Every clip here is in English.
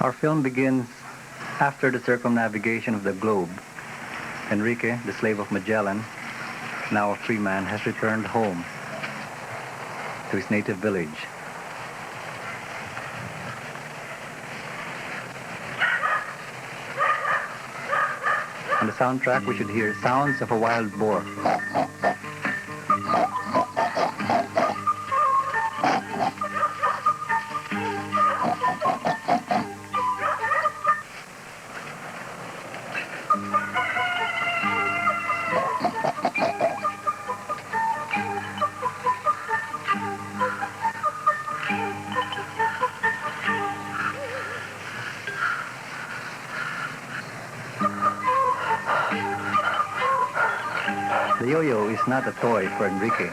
Our film begins after the circumnavigation of the globe. Enrique, the slave of Magellan, now a free man, has returned home to his native village. On the soundtrack, we should hear sounds of a wild boar. The yo-yo is not a toy for Enrique.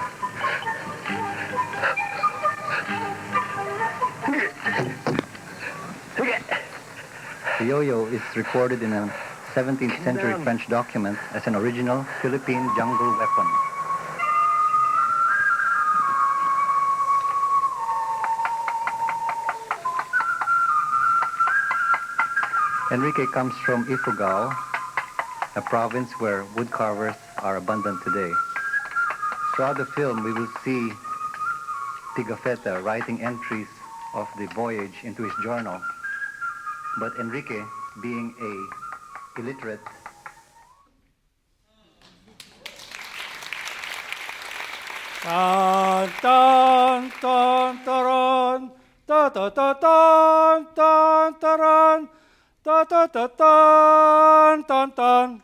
The yo-yo is recorded in a 17th century French document as an original Philippine jungle weapon. Enrique comes from Ifugao, a province where woodcarvers are abundant today. Throughout the film, we will see Pigafetta writing entries of the voyage into his journal. But Enrique, being a illiterate, Tan tan tan taran, ta ta ta tan tan taran, ta ta ta tan tan tan,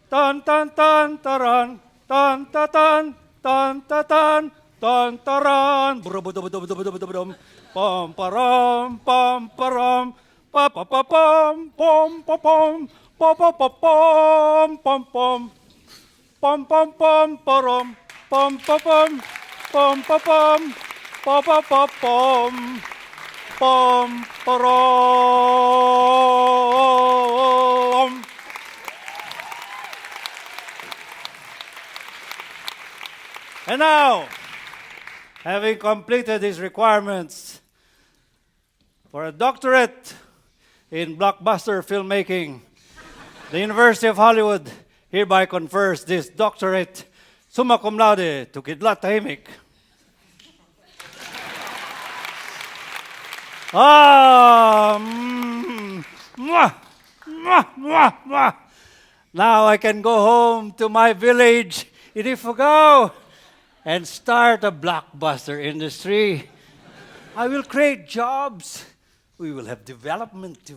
tan tan tan taran, tan ta tan ta tan tan taran, brubudubudubudubudubudum, pam param pam param, pa pa pa pam pom pom pom, pa pa pa pom pom pom, pom pom pom param. Pom pom pom pom pom pom pom pom pom pom pom pom. And now, having completed his requirements for a doctorate in blockbuster filmmaking, the University of Hollywood hereby confers this doctorate summa cum laude to Kidlat Tahimik. Now I can go home to my village in Ifugao and start a blockbuster industry. I will create jobs. We will have development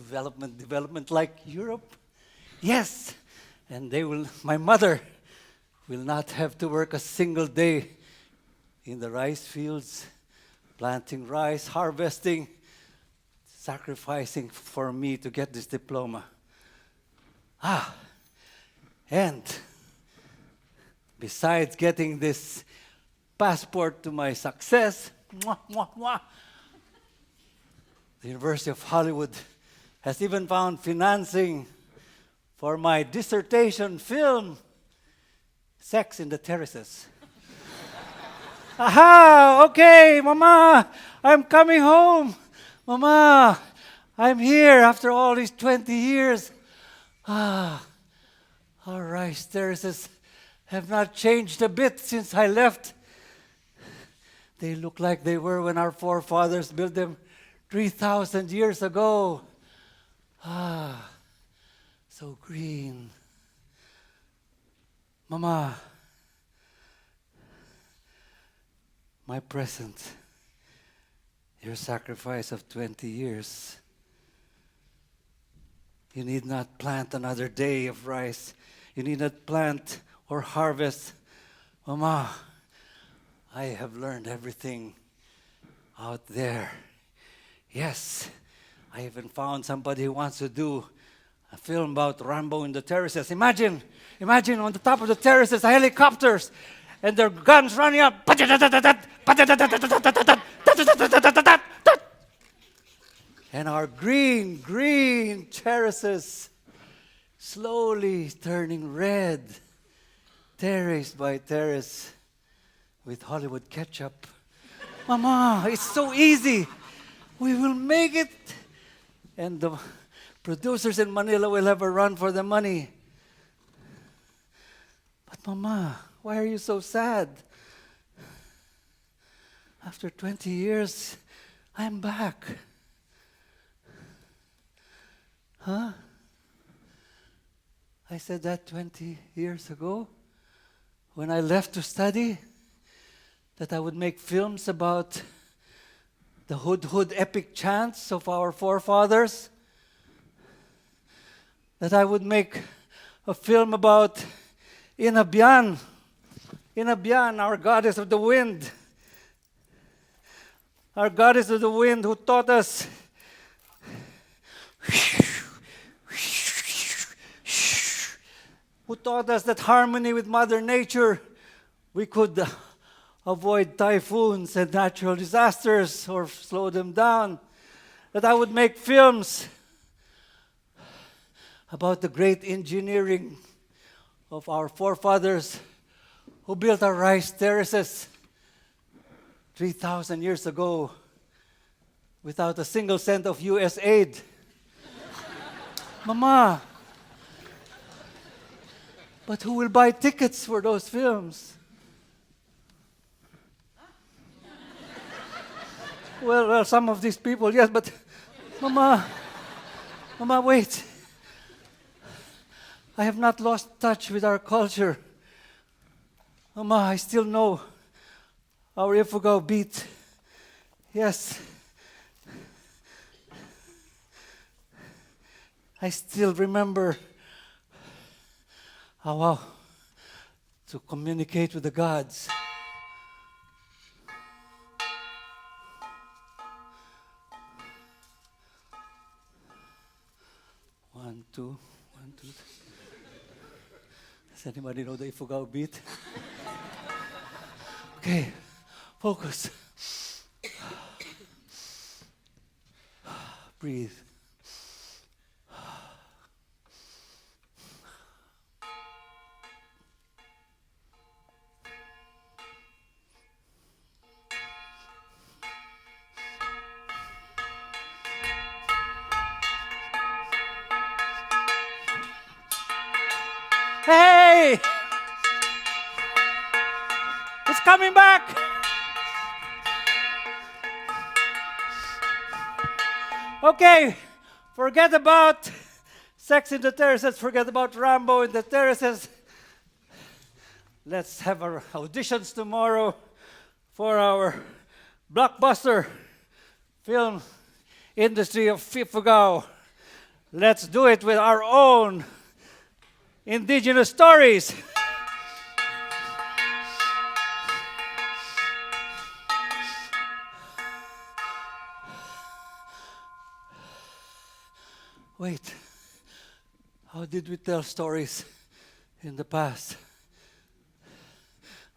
like Europe. Yes, and my mother will not have to work a single day in the rice fields, planting rice, harvesting, sacrificing for me to get this diploma. And besides getting this passport to my success, the University of Hollywood has even found financing for my dissertation film, Sex in the Terraces. Aha! Okay, Mama, I'm coming home. Mama, I'm here after all these 20 years. Our rice terraces have not changed a bit since I left. They look like they were when our forefathers built them 3,000 years ago. So green. Mama, my present, your sacrifice of 20 years. You need not plant another day of rice. You need not plant or harvest. Mama, I have learned everything out there. Yes, I even found somebody who wants to do a film about Rambo in the terraces. Imagine on the top of the terraces, the helicopters, and their guns running up. And our green terraces slowly turning red, terrace by terrace, with Hollywood ketchup. Mama, it's so easy. We will make it and the producers in Manila will have a run for the money. But Mama, why are you so sad? After 20 years, I'm back. Huh? I said that 20 years ago when I left to study, that I would make films about the hood epic chants of our forefathers, that I would make a film about Inabian, our goddess of the wind, our goddess of the wind who taught us that harmony with Mother Nature, we could avoid typhoons and natural disasters or slow them down. That I would make films about the great engineering of our forefathers who built our rice terraces 3,000 years ago without a single cent of US aid. Mama, but who will buy tickets for those films? Well, some of these people, yes, but Mama, wait. I have not lost touch with our culture. Mama, I still know our Ifugao beat. Yes. I still remember how to communicate with the gods. One, two. Does anybody know the Ifugao beat? Okay, focus. Breathe. Hey! It's coming back! Okay, forget about Sex in the Terraces, forget about Rambo in the Terraces. Let's have our auditions tomorrow for our blockbuster film industry of Ifugao. Let's do it with our own Indigenous stories. Wait, how did we tell stories in the past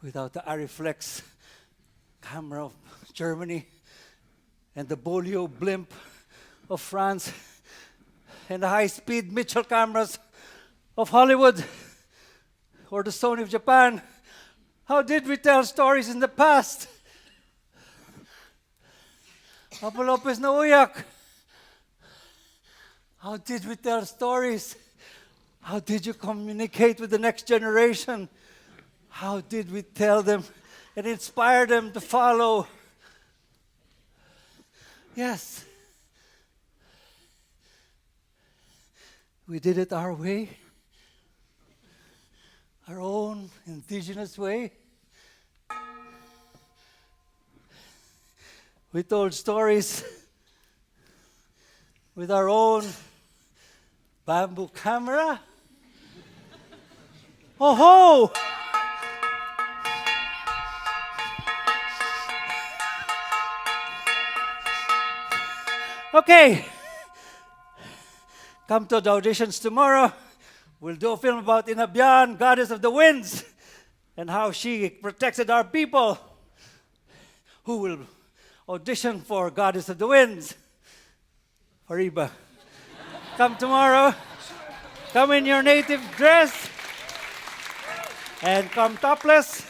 without the Ariflex camera of Germany and the Bolio blimp of France and the high-speed Mitchell cameras of Hollywood or the Sony of Japan? How did we tell stories in the past? Apo Lopez na uyak. How did we tell stories? How did you communicate with the next generation? How did we tell them and inspire them to follow? Yes. We did it our way, our own indigenous way. We told stories with our own bamboo camera. Oh ho! Okay. Come to the auditions tomorrow. We'll do a film about Inabian, goddess of the winds, and how she protected our people. Who will audition for Goddess of the Winds? Hariba. Come tomorrow. Come in your native dress. And come topless.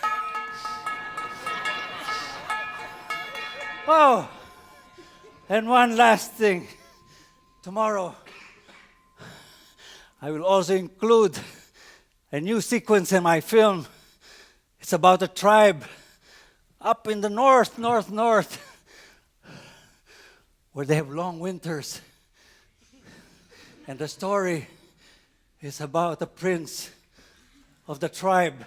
Oh, and one last thing. Tomorrow, I will also include a new sequence in my film. It's about a tribe up in the north, where they have long winters. And the story is about the prince of the tribe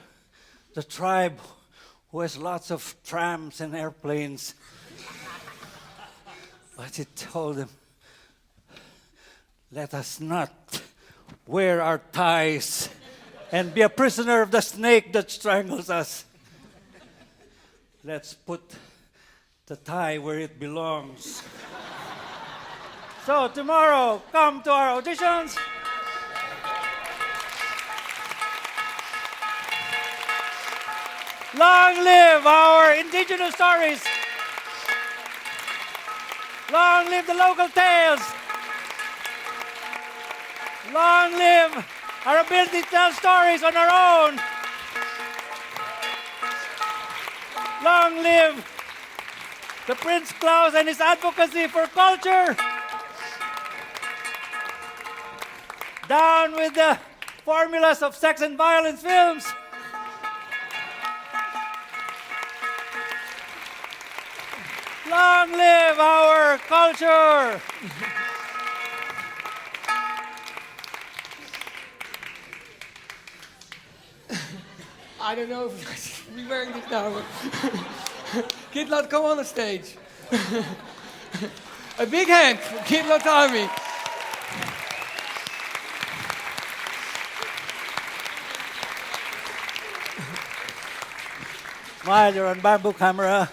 who has lots of trams and airplanes. But he told them, let us not wear our ties and be a prisoner of the snake that strangles us. Let's put the tie where it belongs. So tomorrow, come to our auditions. Long live our indigenous stories. Long live the local tales. Long live our ability to tell stories on our own. Long live the Prince Claus and his advocacy for culture. Down with the formulas of sex and violence films. Long live our culture. I don't know if I should be wearing this now. Kidlat, come on the stage. A big hand for Kidlat Tahimik. Smile, you're on bamboo camera.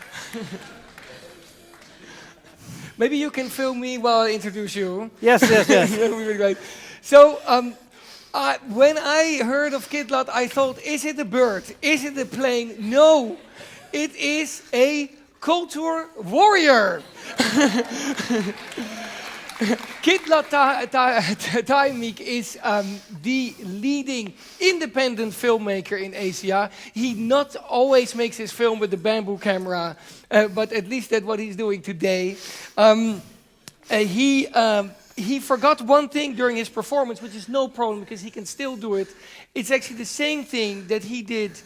Maybe you can film me while I introduce you. Yes. That would be really great. So, when I heard of Kidlat, I thought, is it a bird? Is it a plane? No, it is a culture warrior. Kidlat Tahimik is the leading independent filmmaker in Asia. He not always makes his film with the bamboo camera, but at least that's what he's doing today. He forgot one thing during his performance, which is no problem because he can still do it. It's actually the same thing that he did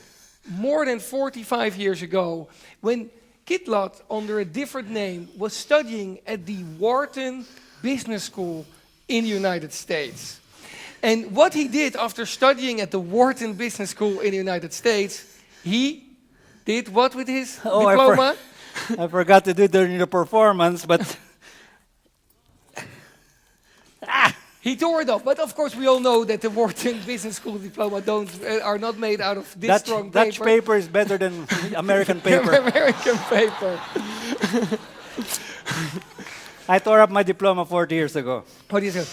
more than 45 years ago when Kidlat, under a different name, was studying at the Wharton Business School in the United States. And what he did after studying at the Wharton Business School in the United States, he did what with his diploma? I forgot to do it during the performance, but... He tore it off, but of course we all know that the Wharton Business School diploma are not made out of this strong paper. Dutch paper is better than American paper. American paper. I tore up my diploma 40 years ago. What do you say?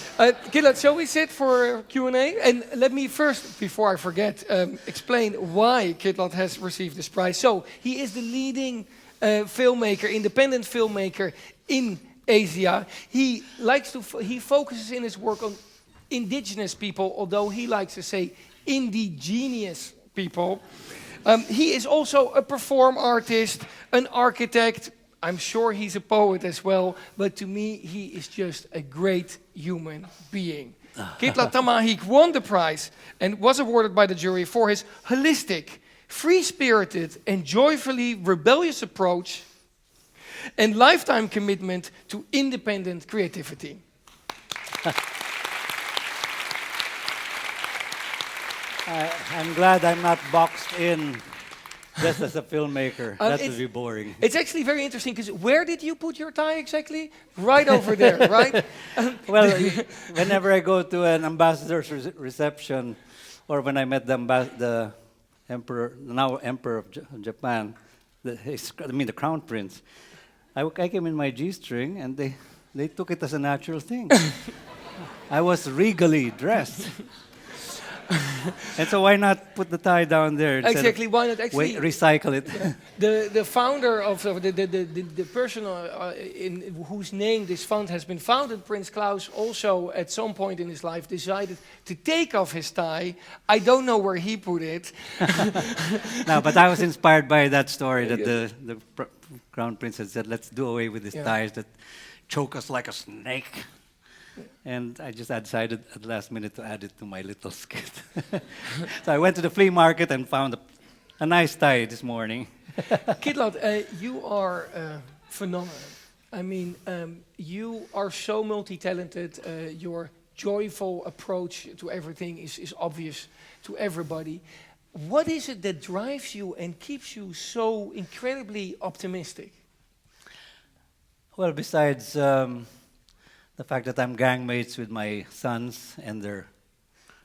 Kidlat, shall we sit for Q&A? And let me first, before I forget, explain why Kidlat has received this prize. So, he is the leading filmmaker, independent filmmaker in Asia. He focuses in his work on indigenous people, although he likes to say indigenous people. He is also a perform artist, an architect. I'm sure he's a poet as well, but to me, he is just a great human being. Kidlat Tahimik won the prize and was awarded by the jury for his holistic, free-spirited, and joyfully rebellious approach and lifetime commitment to independent creativity. I'm glad I'm not boxed in just as a filmmaker. That would be boring. It's actually very interesting because where did you put your tie exactly? Right over there, right? Well, whenever I go to an ambassador's reception, or when I met the emperor, now emperor of Japan, the crown prince, I came in my G-string and they took it as a natural thing. I was regally dressed. And so why not put the tie down there? Exactly, why not actually recycle it? The founder of the person in whose name this fund has been founded, Prince Claus, also at some point in his life decided to take off his tie. I don't know where he put it. No, but I was inspired by that story that the crown prince had said, let's do away with these ties that choke us like a snake. And I just decided at the last minute to add it to my little skit. So I went to the flea market and found a nice tie this morning. Kidlat, you are phenomenal. I mean, you are so multi-talented. Your joyful approach to everything is obvious to everybody. What is it that drives you and keeps you so incredibly optimistic? Well, besides the fact that I'm gangmates with my sons and their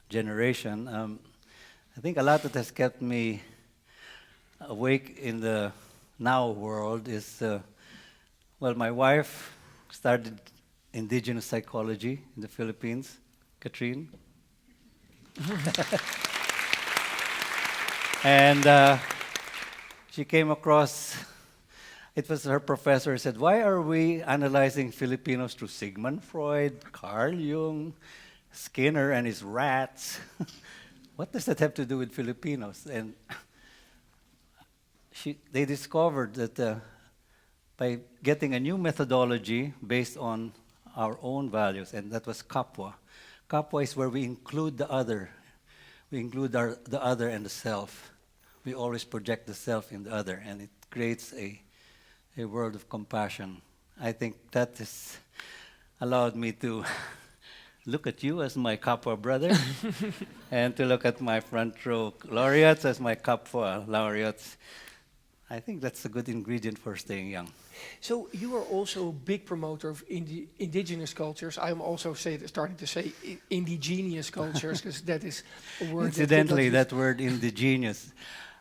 generation, I think a lot that has kept me awake in the now world is, well, my wife started indigenous psychology in the Philippines, Katrine. And she came across, it was her professor who said, why are we analyzing Filipinos through Sigmund Freud, Carl Jung, Skinner and his rats? What does that have to do with Filipinos? And they discovered that by getting a new methodology based on our own values, and that was Kapwa. Kapwa is where we include the other. We include the other and the self. We always project the self in the other, and it creates a world of compassion. I think that has allowed me to look at you as my Kapwa brother, and to look at my front row laureates as my Kapwa laureates. I think that's a good ingredient for staying young. So you are also a big promoter of indigenous cultures. I'm also starting to say indigenous cultures, because that is a word. Incidentally, that word indigenous.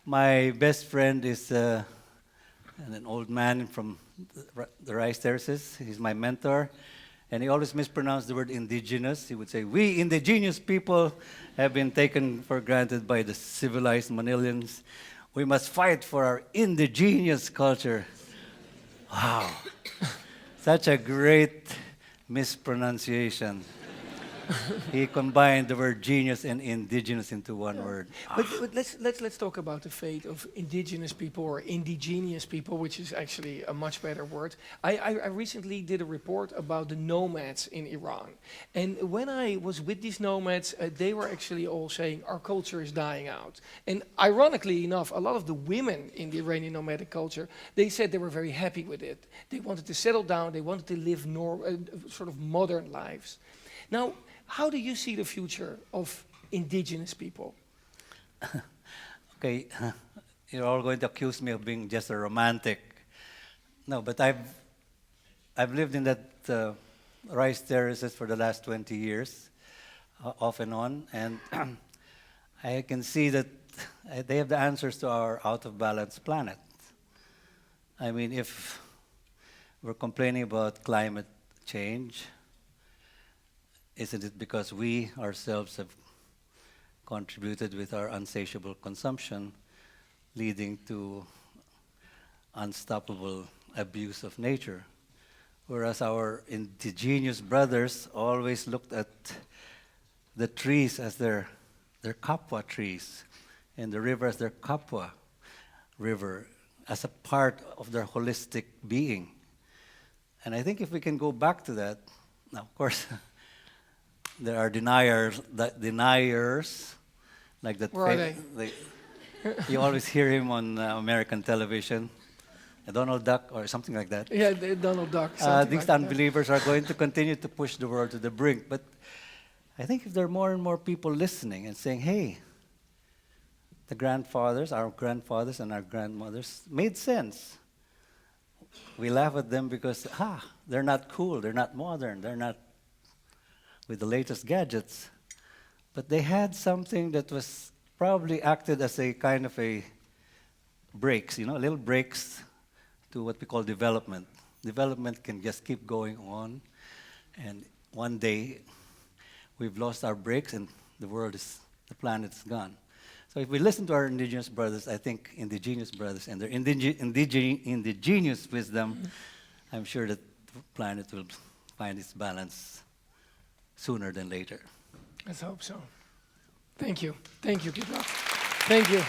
My best friend is an old man from the rice terraces. He's my mentor. And he always mispronounced the word indigenous. He would say, we indigenous people have been taken for granted by the civilized Manilians. We must fight for our indigenous culture. Wow. Such a great mispronunciation. He combined the word genius and indigenous into one word. But let's talk about the fate of indigenous people or indigenous people, which is actually a much better word. I recently did a report about the nomads in Iran. And when I was with these nomads, they were actually all saying our culture is dying out. And ironically enough, a lot of the women in the Iranian nomadic culture, they said they were very happy with it. They wanted to settle down, they wanted to live sort of modern lives. Now, how do you see the future of indigenous people? Okay, you're all going to accuse me of being just a romantic. No, but I've lived in that rice terraces for the last 20 years, off and on, and I can see that they have the answers to our out-of-balance planet. I mean, if we're complaining about climate change, isn't it because we ourselves have contributed with our insatiable consumption, leading to unstoppable abuse of nature? Whereas our indigenous brothers always looked at the trees as their kapwa trees, and the river as their kapwa river, as a part of their holistic being. And I think if we can go back to that, now of course, there are deniers like that. Where are they? You always hear him on American television, Donald Duck or something like that. Yeah, Donald Duck. These unbelievers are going to continue to push the world to the brink. But I think if there are more and more people listening and saying, hey, the grandfathers, our grandfathers and our grandmothers made sense. We laugh at them because, they're not cool, they're not modern, they're not with the latest gadgets. But they had something that was probably acted as a kind of a brakes, little brakes to what we call development. Development can just keep going on, and one day we've lost our brakes and the planet is gone. So if we listen to our indigenous brothers, I think indigenous brothers and their indigenous wisdom, I'm sure that the planet will find its balance sooner than later. Let's hope so. Thank you. Thank you, Kidlat. Thank you.